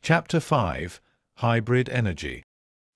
Chapter 5: Hybrid Energy.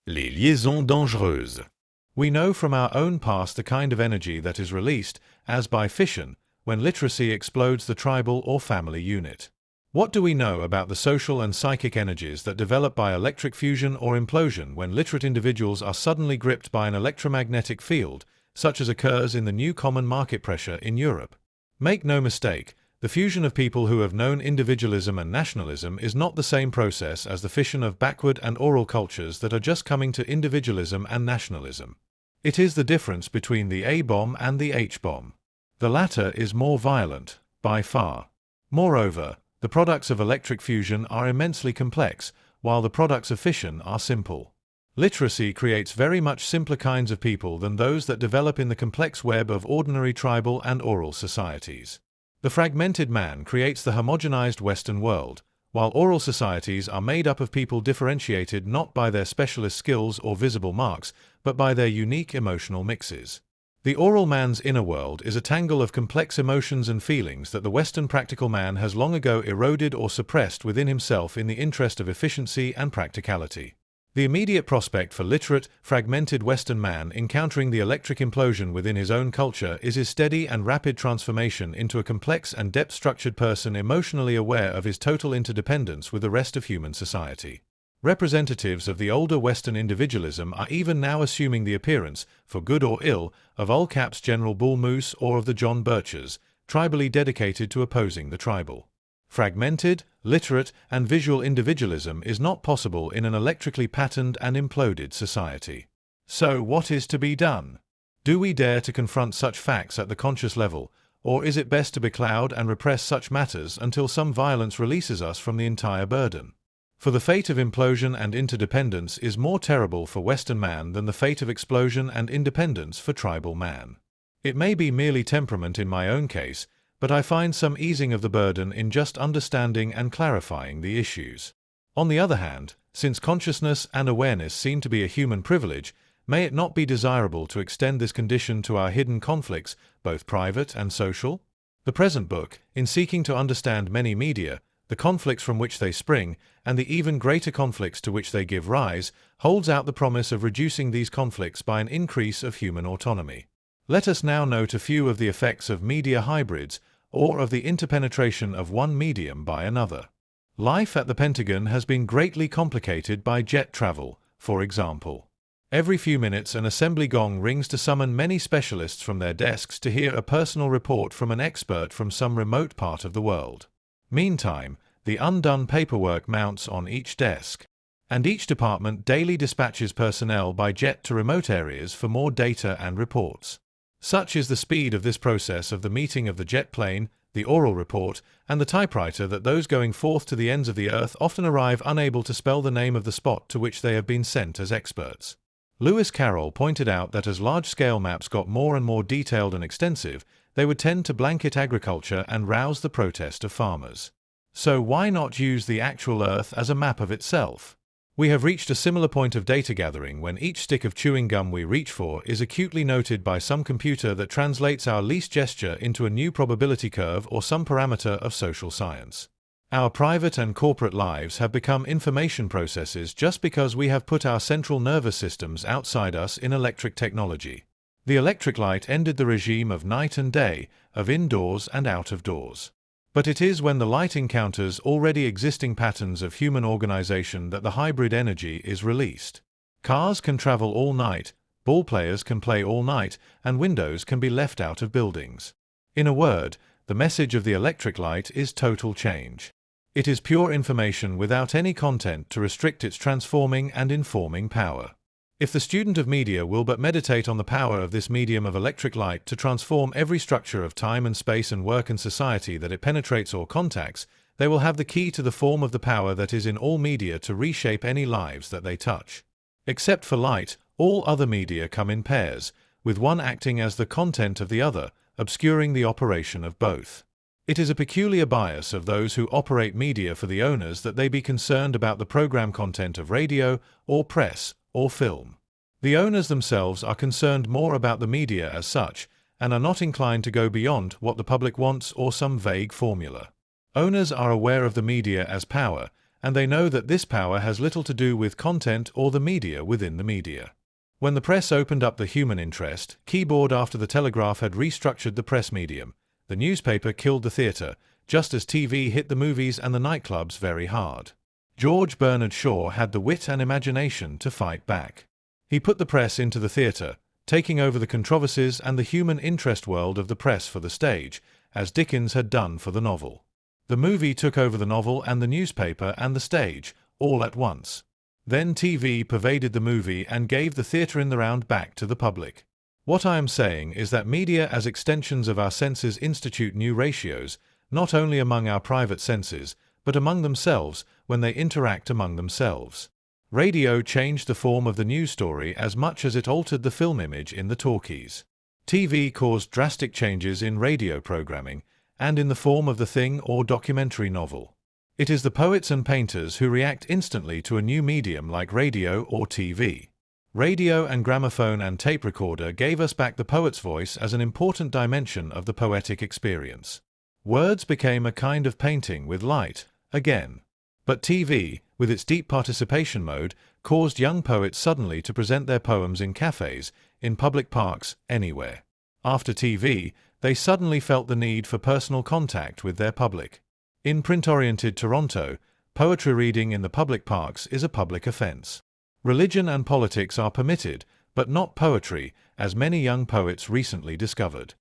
Les Liaisons Dangereuses. We know from our own past the kind of energy that is released, as by fission, when literacy explodes the tribal or family unit. What do we know about the social and psychic energies that develop by electric fusion or implosion when literate individuals are suddenly gripped by an electromagnetic field, such as occurs in the new common market pressure in Europe? Make no mistake, the fusion of people who have known individualism and nationalism is not the same process as the fission of backward and oral cultures that are just coming to individualism and nationalism. It is the difference between the A-bomb and the H-bomb. The latter is more violent, by far. Moreover, the products of electric fusion are immensely complex, while the products of fission are simple. Literacy creates very much simpler kinds of people than those that develop in the complex web of ordinary tribal and oral societies. The fragmented man creates the homogenized Western world, while oral societies are made up of people differentiated not by their specialist skills or visible marks, but by their unique emotional mixes. The oral man's inner world is a tangle of complex emotions and feelings that the Western practical man has long ago eroded or suppressed within himself in the interest of efficiency and practicality. The immediate prospect for literate, fragmented Western man encountering the electric implosion within his own culture is his steady and rapid transformation into a complex and depth-structured person emotionally aware of his total interdependence with the rest of human society. Representatives of the older Western individualism are even now assuming the appearance, for good or ill, of All Cap's General Bull Moose or of the John Birches, tribally dedicated to opposing the tribal. Fragmented, literate, and visual individualism is not possible in an electrically patterned and imploded society. So what is to be done? Do we dare to confront such facts at the conscious level, or is it best to becloud and repress such matters until some violence releases us from the entire burden? For the fate of implosion and interdependence is more terrible for Western man than the fate of explosion and independence for tribal man. It may be merely temperament in my own case, but I find some easing of the burden in just understanding and clarifying the issues. On the other hand, since consciousness and awareness seem to be a human privilege, may it not be desirable to extend this condition to our hidden conflicts, both private and social? The present book, in seeking to understand many media, the conflicts from which they spring, and the even greater conflicts to which they give rise, holds out the promise of reducing these conflicts by an increase of human autonomy. Let us now note a few of the effects of media hybrids, or of the interpenetration of one medium by another. Life at the Pentagon has been greatly complicated by jet travel, for example. Every few minutes an assembly gong rings to summon many specialists from their desks to hear a personal report from an expert from some remote part of the world. Meantime, the undone paperwork mounts on each desk, and each department daily dispatches personnel by jet to remote areas for more data and reports. Such is the speed of this process of the meeting of the jet plane, the oral report, and the typewriter that those going forth to the ends of the earth often arrive unable to spell the name of the spot to which they have been sent as experts. Lewis Carroll pointed out that as large-scale maps got more and more detailed and extensive, they would tend to blanket agriculture and rouse the protest of farmers. So why not use the actual Earth as a map of itself? We have reached a similar point of data gathering when each stick of chewing gum we reach for is acutely noted by some computer that translates our least gesture into a new probability curve or some parameter of social science. Our private and corporate lives have become information processes just because we have put our central nervous systems outside us in electric technology. The electric light ended the regime of night and day, of indoors and out of doors. But it is when the light encounters already existing patterns of human organization that the hybrid energy is released. Cars can travel all night, ball players can play all night, and windows can be left out of buildings. In a word, the message of the electric light is total change. It is pure information without any content to restrict its transforming and informing power. If the student of media will but meditate on the power of this medium of electric light to transform every structure of time and space and work and society that it penetrates or contacts, they will have the key to the form of the power that is in all media to reshape any lives that they touch. Except for light, all other media come in pairs, with one acting as the content of the other, obscuring the operation of both. It is a peculiar bias of those who operate media for the owners that they be concerned about the program content of radio, or press, or film. The owners themselves are concerned more about the media as such, and are not inclined to go beyond what the public wants or some vague formula. Owners are aware of the media as power, and they know that this power has little to do with content or the media within the media. When the press opened up the human interest, keyboard after the telegraph had restructured the press medium, the newspaper killed the theatre, just as TV hit the movies and the nightclubs very hard. George Bernard Shaw had the wit and imagination to fight back. He put the press into the theatre, taking over the controversies and the human interest world of the press for the stage, as Dickens had done for the novel. The movie took over the novel and the newspaper and the stage, all at once. Then TV pervaded the movie and gave the theatre in the round back to the public. What I am saying is that media as extensions of our senses institute new ratios, not only among our private senses, but among themselves when they interact among themselves. Radio changed the form of the news story as much as it altered the film image in the talkies. TV caused drastic changes in radio programming, and in the form of the thing or documentary novel. It is the poets and painters who react instantly to a new medium like radio or TV. Radio and gramophone and tape recorder gave us back the poet's voice as an important dimension of the poetic experience. Words became a kind of painting with light, again. But TV, with its deep participation mode, caused young poets suddenly to present their poems in cafes, in public parks, anywhere. After TV, they suddenly felt the need for personal contact with their public. In print-oriented Toronto, poetry reading in the public parks is a public offense. Religion and politics are permitted, but not poetry, as many young poets recently discovered.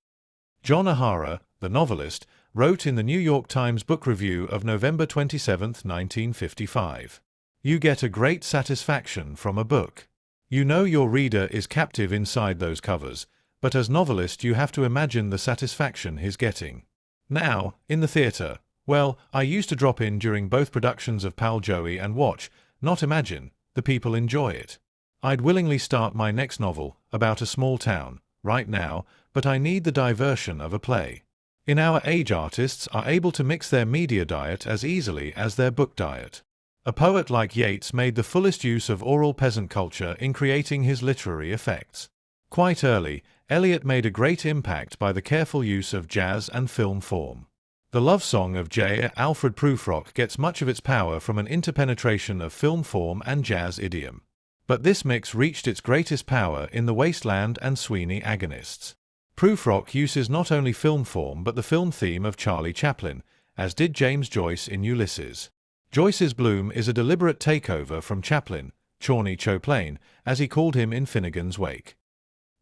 John O'Hara, the novelist, wrote in the New York Times Book Review of November 27, 1955, "You get a great satisfaction from a book. You know your reader is captive inside those covers, but as novelist you have to imagine the satisfaction he's getting. Now, in the theatre, well, I used to drop in during both productions of Pal Joey and watch, not imagine, the people enjoy it. I'd willingly start my next novel, about a small town, right now, but I need the diversion of a play. In our age artists are able to mix their media diet as easily as their book diet. A poet like Yeats made the fullest use of oral peasant culture in creating his literary effects. Quite early, Eliot made a great impact by the careful use of jazz and film form. The love song of J. Alfred Prufrock gets much of its power from an interpenetration of film form and jazz idiom. But this mix reached its greatest power in The Wasteland and Sweeney Agonists. Prufrock uses not only film form but the film theme of Charlie Chaplin, as did James Joyce in Ulysses. Joyce's Bloom is a deliberate takeover from Chaplin, Chauny Choplain, as he called him in Finnegan's Wake.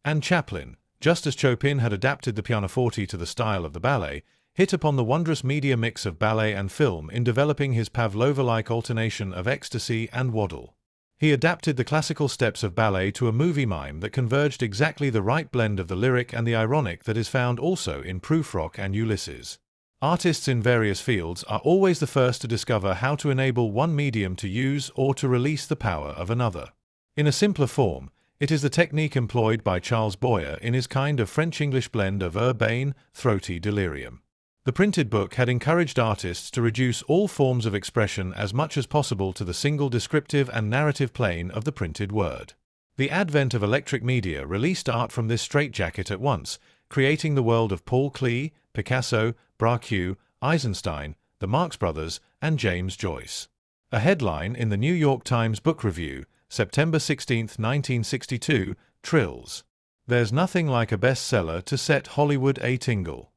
And Chaplin, just as Chopin had adapted the pianoforte to the style of the ballet, hit upon the wondrous media mix of ballet and film in developing his Pavlova-like alternation of ecstasy and waddle. He adapted the classical steps of ballet to a movie mime that converged exactly the right blend of the lyric and the ironic that is found also in Prufrock and Ulysses. Artists in various fields are always the first to discover how to enable one medium to use or to release the power of another. In a simpler form, it is the technique employed by Charles Boyer in his kind of French-English blend of urbane, throaty delirium. The printed book had encouraged artists to reduce all forms of expression as much as possible to the single descriptive and narrative plane of the printed word. The advent of electric media released art from this straitjacket at once, creating the world of Paul Klee, Picasso, Braque, Eisenstein, the Marx Brothers, and James Joyce. A headline in the New York Times Book Review, September 16, 1962, trills, "There's nothing like a bestseller to set Hollywood a-tingle."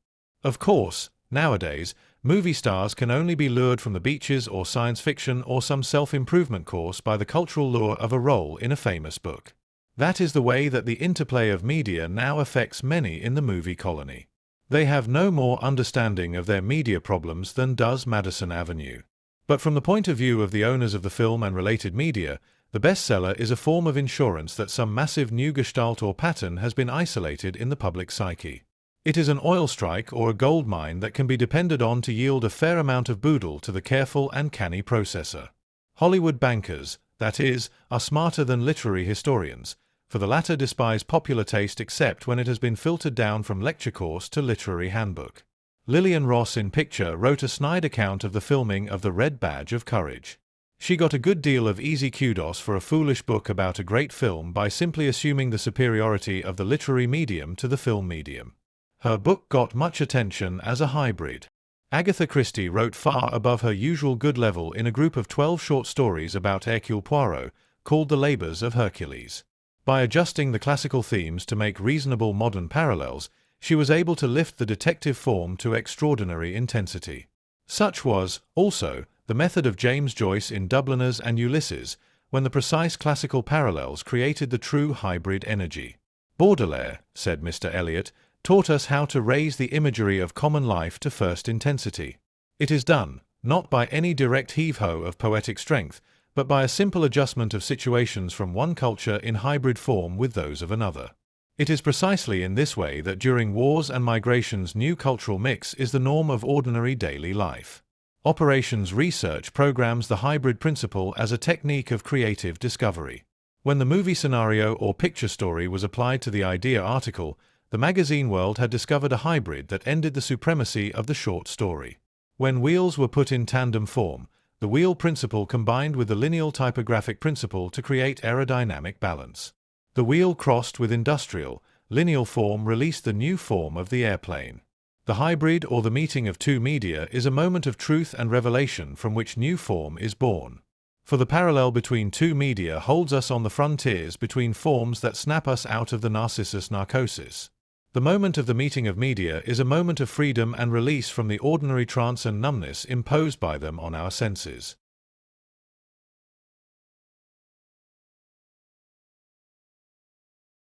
Of course, nowadays, movie stars can only be lured from the beaches or science fiction or some self-improvement course by the cultural lure of a role in a famous book. That is the way that the interplay of media now affects many in the movie colony. They have no more understanding of their media problems than does Madison Avenue. But from the point of view of the owners of the film and related media, the bestseller is a form of insurance that some massive new gestalt or pattern has been isolated in the public psyche. It is an oil strike or a gold mine that can be depended on to yield a fair amount of boodle to the careful and canny processor. Hollywood bankers, that is, are smarter than literary historians, for the latter despise popular taste except when it has been filtered down from lecture course to literary handbook. Lillian Ross in Picture wrote a snide account of the filming of The Red Badge of Courage. She got a good deal of easy kudos for a foolish book about a great film by simply assuming the superiority of the literary medium to the film medium. Her book got much attention as a hybrid. Agatha Christie wrote far above her usual good level in a group of 12 short stories about Hercule Poirot, called The Labours of Hercules. By adjusting the classical themes to make reasonable modern parallels, she was able to lift the detective form to extraordinary intensity. Such was, also, the method of James Joyce in Dubliners and Ulysses, when the precise classical parallels created the true hybrid energy. Baudelaire, said Mr. Eliot, taught us how to raise the imagery of common life to first intensity. It is done, not by any direct heave-ho of poetic strength, but by a simple adjustment of situations from one culture in hybrid form with those of another. It is precisely in this way that during wars and migrations new cultural mix is the norm of ordinary daily life. Operations Research programs the hybrid principle as a technique of creative discovery. When the movie scenario or picture story was applied to the idea article, the magazine world had discovered a hybrid that ended the supremacy of the short story. When wheels were put in tandem form, the wheel principle combined with the lineal typographic principle to create aerodynamic balance. The wheel crossed with industrial, lineal form released the new form of the airplane. The hybrid or the meeting of two media is a moment of truth and revelation from which new form is born. For the parallel between two media holds us on the frontiers between forms that snap us out of the Narcissus narcosis. The moment of the meeting of media is a moment of freedom and release from the ordinary trance and numbness imposed by them on our senses.